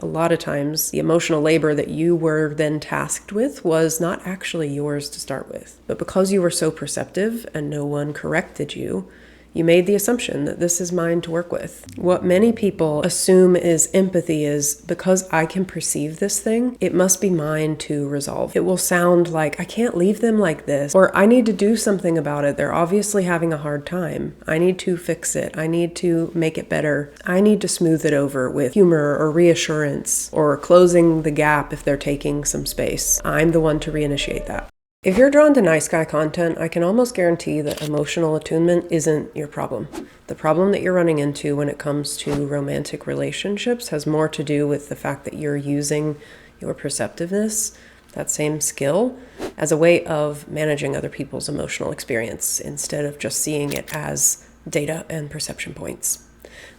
A lot of times, the emotional labor that you were then tasked with was not actually yours to start with. But because you were so perceptive and no one corrected you, you made the assumption that this is mine to work with. What many people assume is empathy is, because I can perceive this thing, it must be mine to resolve. It will sound like, I can't leave them like this, or I need to do something about it. They're obviously having a hard time. I need to fix it. I need to make it better. I need to smooth it over with humor or reassurance or closing the gap if they're taking some space. I'm the one to reinitiate that. If you're drawn to nice guy content, I can almost guarantee that emotional attunement isn't your problem. The problem that you're running into when it comes to romantic relationships has more to do with the fact that you're using your perceptiveness, that same skill, as a way of managing other people's emotional experience instead of just seeing it as data and perception points.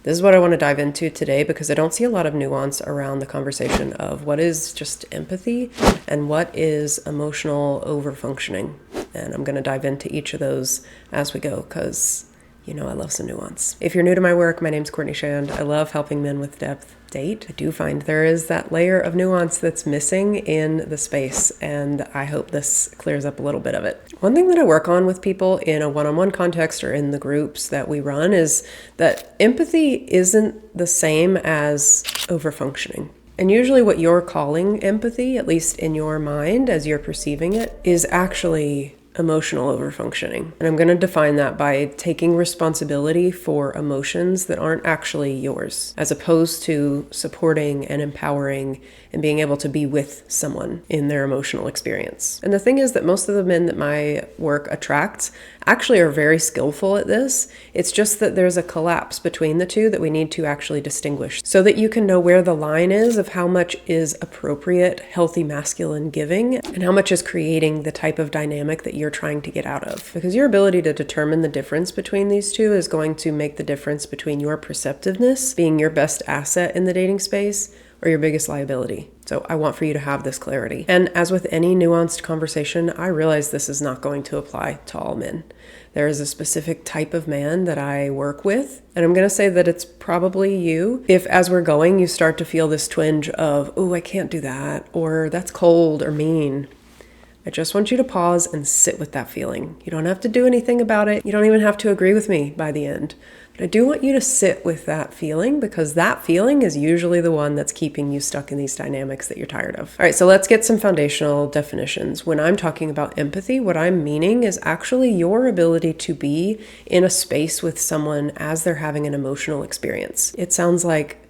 This is what I want to dive into today because I don't see a lot of nuance around the conversation of what is just empathy and what is emotional overfunctioning. And I'm going to dive into each of those as we go because, you know, I love some nuance. If you're new to my work, my name's Courtney Shand. I love helping men with depth date. I do find there is that layer of nuance that's missing in the space, and I hope this clears up a little bit of it. One thing that I work on with people in a one-on-one context or in the groups that we run is that empathy isn't the same as overfunctioning. And usually what you're calling empathy, at least in your mind as you're perceiving it, is actually emotional overfunctioning. And I'm going to define that by taking responsibility for emotions that aren't actually yours, as opposed to supporting and empowering and being able to be with someone in their emotional experience. And the thing is that most of the men that my work attracts actually are very skillful at this. It's just that there's a collapse between the two that we need to actually distinguish so that you can know where the line is of how much is appropriate, healthy masculine giving and how much is creating the type of dynamic that you're trying to get out of. Because your ability to determine the difference between these two is going to make the difference between your perceptiveness being your best asset in the dating space or your biggest liability. So I want for you to have this clarity. And as with any nuanced conversation, I realize this is not going to apply to all men. There is a specific type of man that I work with, and I'm going to say that it's probably you. If as we're going, you start to feel this twinge of, oh, I can't do that, or that's cold or mean, I just want you to pause and sit with that feeling. You don't have to do anything about it. You don't even have to agree with me by the end. But I do want you to sit with that feeling because that feeling is usually the one that's keeping you stuck in these dynamics that you're tired of. All right, so let's get some foundational definitions. When I'm talking about empathy, what I'm meaning is actually your ability to be in a space with someone as they're having an emotional experience. It sounds like,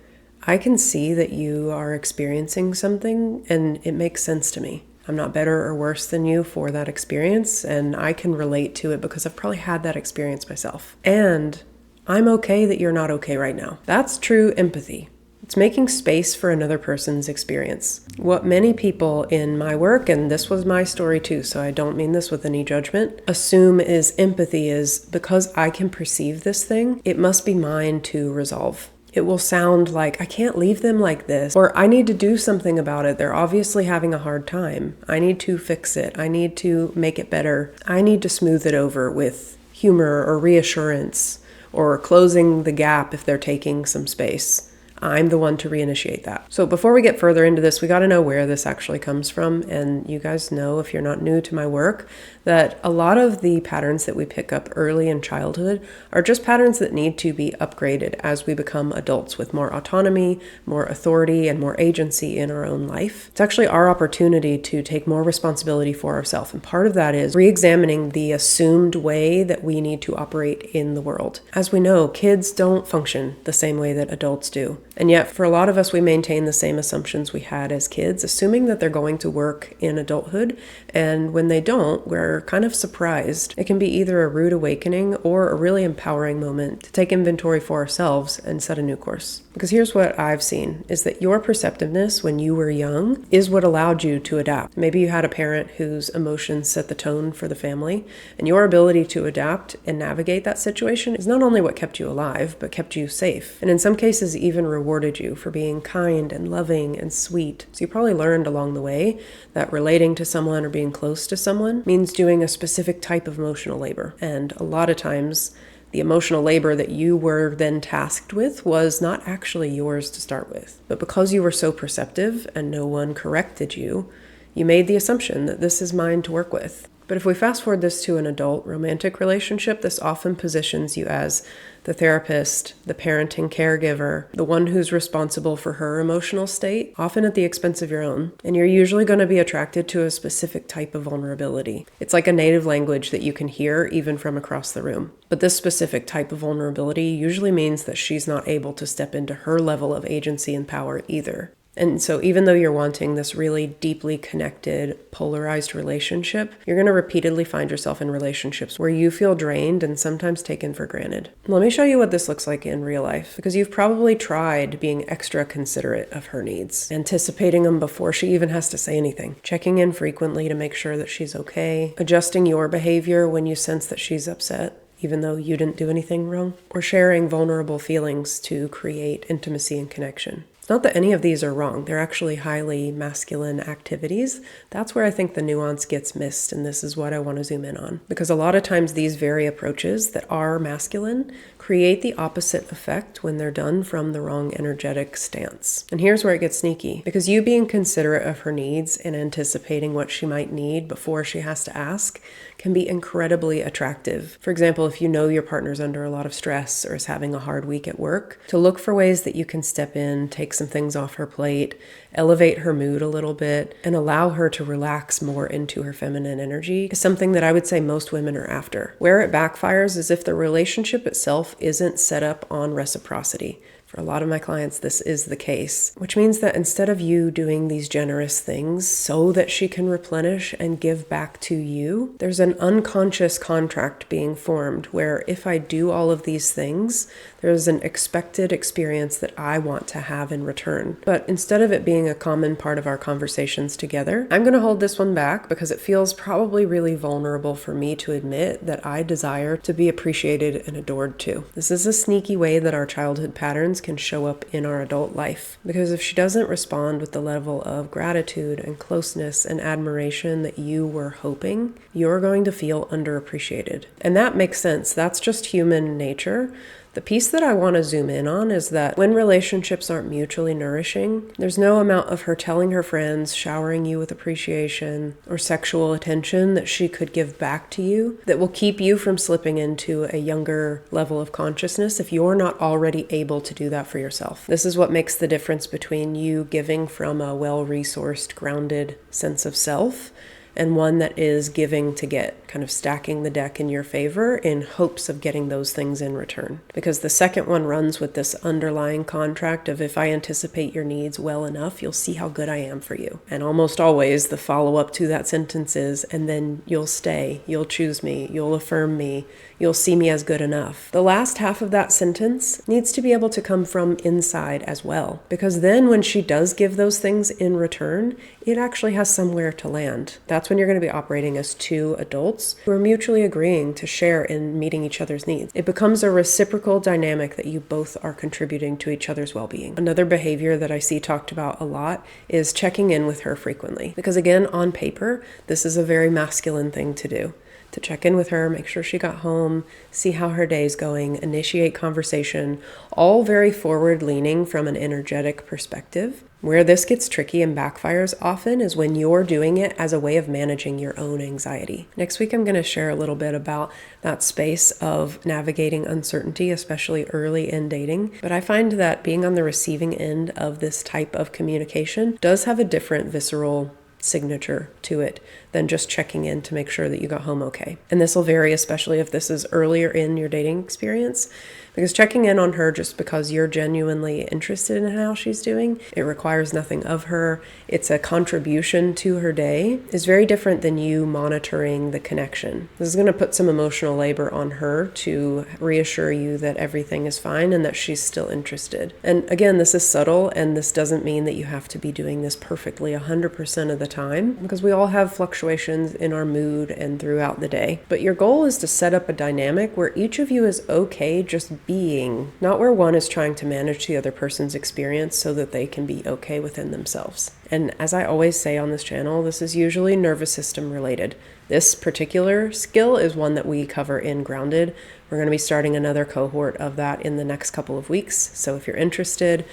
I can see that you are experiencing something and it makes sense to me. I'm not better or worse than you for that experience, and I can relate to it because I've probably had that experience myself. And I'm okay that you're not okay right now. That's true empathy. It's making space for another person's experience. What many people in my work, and this was my story too, so I don't mean this with any judgment, assume is empathy is, because I can perceive this thing, it must be mine to resolve. It will sound like, I can't leave them like this, or I need to do something about it. They're obviously having a hard time. I need to fix it. I need to make it better. I need to smooth it over with humor or reassurance or closing the gap if they're taking some space. I'm the one to reinitiate that. So before we get further into this, we got to know where this actually comes from. And you guys know, if you're not new to my work, that a lot of the patterns that we pick up early in childhood are just patterns that need to be upgraded as we become adults with more autonomy, more authority, and more agency in our own life. It's actually our opportunity to take more responsibility for ourselves. And part of that is re-examining the assumed way that we need to operate in the world. As we know, kids don't function the same way that adults do. And yet, for a lot of us, we maintain the same assumptions we had as kids, assuming that they're going to work in adulthood. And when they don't, we're kind of surprised. It can be either a rude awakening or a really empowering moment to take inventory for ourselves and set a new course. Because here's what I've seen, is that your perceptiveness when you were young is what allowed you to adapt. Maybe you had a parent whose emotions set the tone for the family, and your ability to adapt and navigate that situation is not only what kept you alive, but kept you safe. And in some cases, even rewarded you for being kind and loving and sweet. So you probably learned along the way that relating to someone or being close to someone means doing a specific type of emotional labor. And a lot of times, The emotional labor that you were then tasked with was not actually yours to start with. But because you were so perceptive and no one corrected you, you made the assumption that this is mine to work with. But if we fast forward this to an adult romantic relationship, this often positions you as the therapist, the parenting caregiver, the one who's responsible for her emotional state, often at the expense of your own. And you're usually going to be attracted to a specific type of vulnerability. It's like a native language that you can hear even from across the room. But this specific type of vulnerability usually means that she's not able to step into her level of agency and power either. And so even though you're wanting this really deeply connected, polarized relationship, you're going to repeatedly find yourself in relationships where you feel drained and sometimes taken for granted. Let me show you what this looks like in real life, because you've probably tried being extra considerate of her needs, anticipating them before she even has to say anything, checking in frequently to make sure that she's okay, adjusting your behavior when you sense that she's upset, even though you didn't do anything wrong, or sharing vulnerable feelings to create intimacy and connection. It's not that any of these are wrong. They're actually highly masculine activities. That's where I think the nuance gets missed, and this is what I want to zoom in on. Because a lot of times these very approaches that are masculine create the opposite effect when they're done from the wrong energetic stance. And here's where it gets sneaky. Because you being considerate of her needs and anticipating what she might need before she has to ask can be incredibly attractive. For example, if you know your partner's under a lot of stress or is having a hard week at work, to look for ways that you can step in, take some things off her plate, elevate her mood a little bit, and allow her to relax more into her feminine energy is something that I would say most women are after. Where it backfires is if the relationship itself isn't set up on reciprocity. For a lot of my clients, this is the case, which means that instead of you doing these generous things so that she can replenish and give back to you, there's an unconscious contract being formed where if I do all of these things, there's an expected experience that I want to have in return. But instead of it being a common part of our conversations together, I'm going to hold this one back because it feels probably really vulnerable for me to admit that I desire to be appreciated and adored too. This is a sneaky way that our childhood patterns can show up in our adult life. Because if she doesn't respond with the level of gratitude and closeness and admiration that you were hoping, you're going to feel underappreciated. And that makes sense. That's just human nature. The piece that I want to zoom in on is that when relationships aren't mutually nourishing, there's no amount of her telling her friends, showering you with appreciation, or sexual attention that she could give back to you that will keep you from slipping into a younger level of consciousness if you're not already able to do that for yourself. This is what makes the difference between you giving from a well-resourced, grounded sense of self and one that is giving to get, kind of stacking the deck in your favor in hopes of getting those things in return. Because the second one runs with this underlying contract of if I anticipate your needs well enough, you'll see how good I am for you. And almost always the follow-up to that sentence is, and then you'll stay, you'll choose me, you'll affirm me, you'll see me as good enough. The last half of that sentence needs to be able to come from inside as well. Because then when she does give those things in return, it actually has somewhere to land. That's when you're going to be operating as two adults who are mutually agreeing to share in meeting each other's needs. It becomes a reciprocal dynamic that you both are contributing to each other's well-being. Another behavior that I see talked about a lot is checking in with her frequently. Because again, on paper, this is a very masculine thing to do. To check in with her, make sure she got home, see how her day's going, initiate conversation, all very forward-leaning from an energetic perspective. Where this gets tricky and backfires often is when you're doing it as a way of managing your own anxiety. Next week, I'm going to share a little bit about that space of navigating uncertainty, especially early in dating. But I find that being on the receiving end of this type of communication does have a different visceral signature to it than just checking in to make sure that you got home okay. And this will vary, especially if this is earlier in your dating experience, because checking in on her just because you're genuinely interested in how she's doing, it requires nothing of her, it's a contribution to her day, is very different than you monitoring the connection. This is going to put some emotional labor on her to reassure you that everything is fine and that she's still interested. And again, this is subtle, and this doesn't mean that you have to be doing this perfectly 100% of the time, because we all have fluctuations in our mood and throughout the day. But your goal is to set up a dynamic where each of you is okay just being, not where one is trying to manage the other person's experience so that they can be okay within themselves. And as I always say on this channel, this is usually nervous system related. This particular skill is one that we cover in Grounded. We're going to be starting another cohort of that in the next couple of weeks. So if you're interested,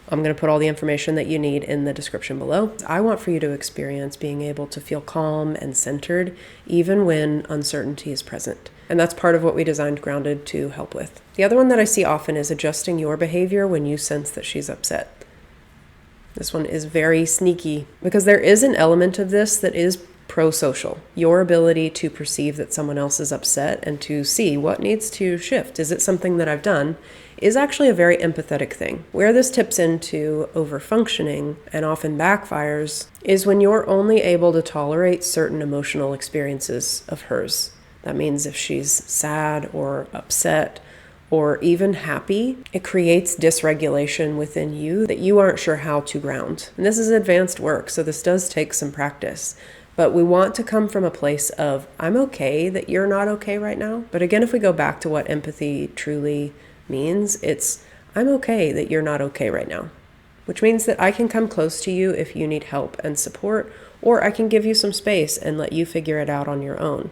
I'm going to put all the information that you need in the description below. I want for you to experience being able to feel calm and centered even when uncertainty is present. And that's part of what we designed Grounded to help with. The other one that I see often is adjusting your behavior when you sense that she's upset. This one is very sneaky because there is an element of this that is pro-social. Your ability to perceive that someone else is upset and to see what needs to shift. Is it something that I've done? Is actually a very empathetic thing. Where this tips into overfunctioning and often backfires is when you're only able to tolerate certain emotional experiences of hers. That means if she's sad or upset or even happy, it creates dysregulation within you that you aren't sure how to ground. And this is advanced work, so this does take some practice. But we want to come from a place of, I'm okay that you're not okay right now. But again, if we go back to what empathy truly means, it's, I'm okay that you're not okay right now. Which means that I can come close to you if you need help and support, or I can give you some space and let you figure it out on your own.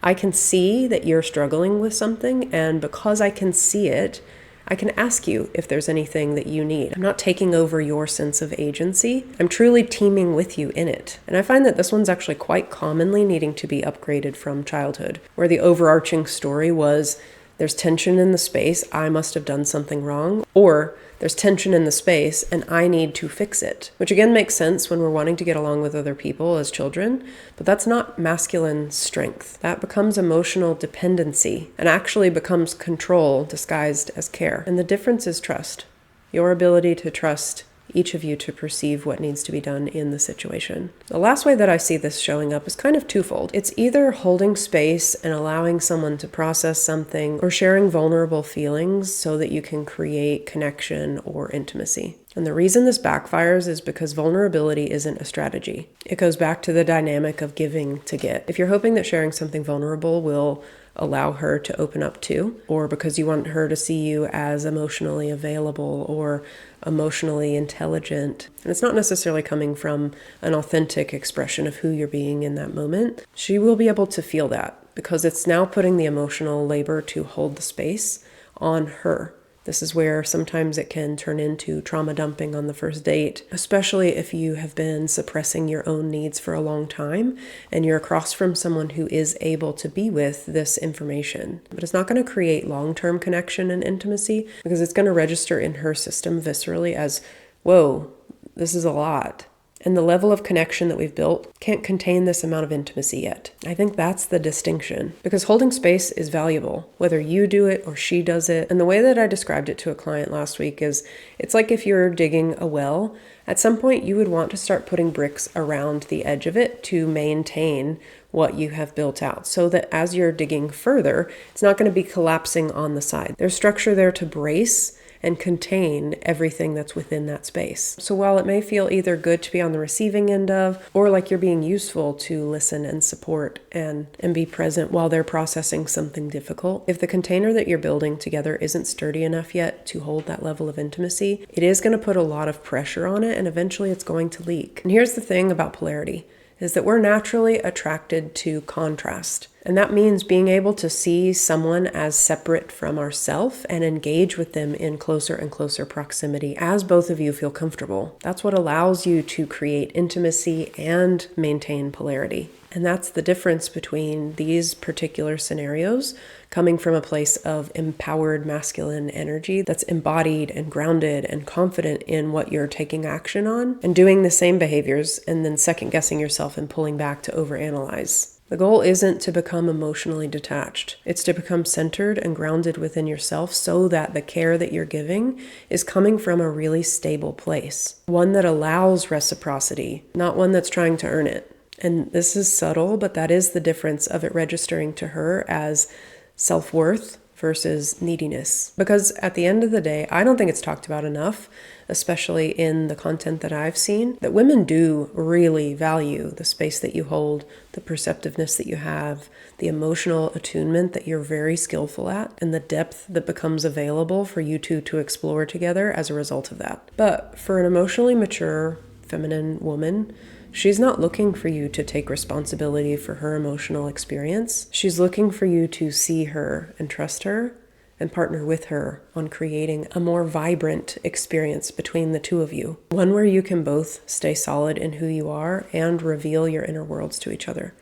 I can see that you're struggling with something, and because I can see it, I can ask you if there's anything that you need. I'm not taking over your sense of agency. I'm truly teaming with you in it. And I find that this one's actually quite commonly needing to be upgraded from childhood, where the overarching story was there's tension in the space, I must have done something wrong, or there's tension in the space and I need to fix it. Which again makes sense when we're wanting to get along with other people as children, but that's not masculine strength. That becomes emotional dependency and actually becomes control disguised as care. And the difference is trust. Your ability to trust each of you to perceive what needs to be done in the situation. The last way that I see this showing up is kind of twofold. It's either holding space and allowing someone to process something, or sharing vulnerable feelings so that you can create connection or intimacy. And the reason this backfires is because vulnerability isn't a strategy. It goes back to the dynamic of giving to get. If you're hoping that sharing something vulnerable will allow her to open up too, or because you want her to see you as emotionally available or emotionally intelligent, and it's not necessarily coming from an authentic expression of who you're being in that moment, she will be able to feel that because it's now putting the emotional labor to hold the space on her. This is where sometimes it can turn into trauma dumping on the first date, especially if you have been suppressing your own needs for a long time and you're across from someone who is able to be with this information. But it's not going to create long-term connection and intimacy because it's going to register in her system viscerally as, whoa, this is a lot. And the level of connection that we've built can't contain this amount of intimacy yet. I think that's the distinction, because holding space is valuable, whether you do it or she does it. And the way that I described it to a client last week is, it's like if you're digging a well, at some point you would want to start putting bricks around the edge of it to maintain what you have built out, so that as you're digging further, it's not going to be collapsing on the side. There's structure there to brace and contain everything that's within that space. So while it may feel either good to be on the receiving end of, or like you're being useful to listen and support and be present while they're processing something difficult, if the container that you're building together isn't sturdy enough yet to hold that level of intimacy, it is going to put a lot of pressure on it and eventually it's going to leak. And here's the thing about polarity, is that we're naturally attracted to contrast. And that means being able to see someone as separate from ourselves and engage with them in closer and closer proximity as both of you feel comfortable. That's what allows you to create intimacy and maintain polarity. And that's the difference between these particular scenarios coming from a place of empowered masculine energy that's embodied and grounded and confident in what you're taking action on, and doing the same behaviors and then second guessing yourself and pulling back to overanalyze. The goal isn't to become emotionally detached. It's to become centered and grounded within yourself so that the care that you're giving is coming from a really stable place. One that allows reciprocity, not one that's trying to earn it. And this is subtle, but that is the difference of it registering to her as self-worth versus neediness. Because at the end of the day, I don't think it's talked about enough, especially in the content that I've seen, that women do really value the space that you hold, the perceptiveness that you have, the emotional attunement that you're very skillful at, and the depth that becomes available for you two to explore together as a result of that. But for an emotionally mature feminine woman, she's not looking for you to take responsibility for her emotional experience. She's looking for you to see her and trust her and partner with her on creating a more vibrant experience between the two of you. One where you can both stay solid in who you are and reveal your inner worlds to each other.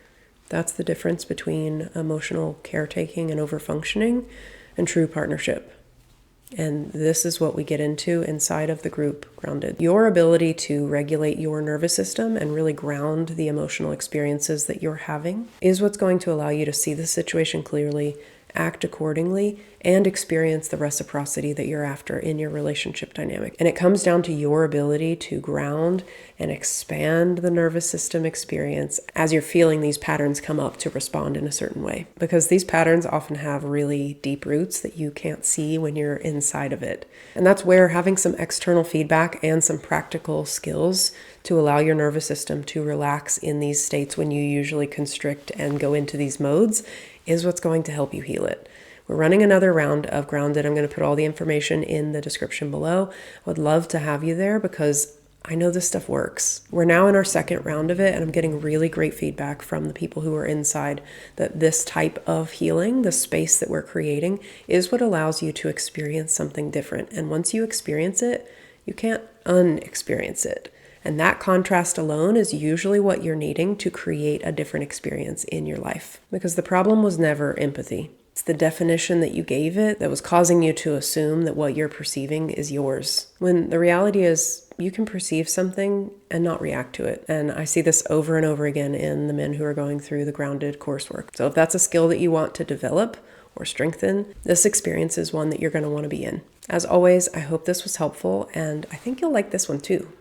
That's the difference between emotional caretaking and overfunctioning and true partnership. And this is what we get into inside of the group Grounded. Your ability to regulate your nervous system and really ground the emotional experiences that you're having is what's going to allow you to see the situation clearly, act accordingly, and experience the reciprocity that you're after in your relationship dynamic. And it comes down to your ability to ground and expand the nervous system experience as you're feeling these patterns come up to respond in a certain way. Because these patterns often have really deep roots that you can't see when you're inside of it. And that's where having some external feedback and some practical skills to allow your nervous system to relax in these states when you usually constrict and go into these modes is what's going to help you heal it. We're running another round of Grounded. I'm going to put all the information in the description below. I would love to have you there because I know this stuff works. We're now in our second round of it, and I'm getting really great feedback from the people who are inside that this type of healing, the space that we're creating, is what allows you to experience something different. And once you experience it, you can't unexperience it. And that contrast alone is usually what you're needing to create a different experience in your life. Because the problem was never empathy. It's the definition that you gave it that was causing you to assume that what you're perceiving is yours. When the reality is you can perceive something and not react to it. And I see this over and over again in the men who are going through the Grounded coursework. So if that's a skill that you want to develop or strengthen, this experience is one that you're going to want to be in. As always, I hope this was helpful, and I think you'll like this one too.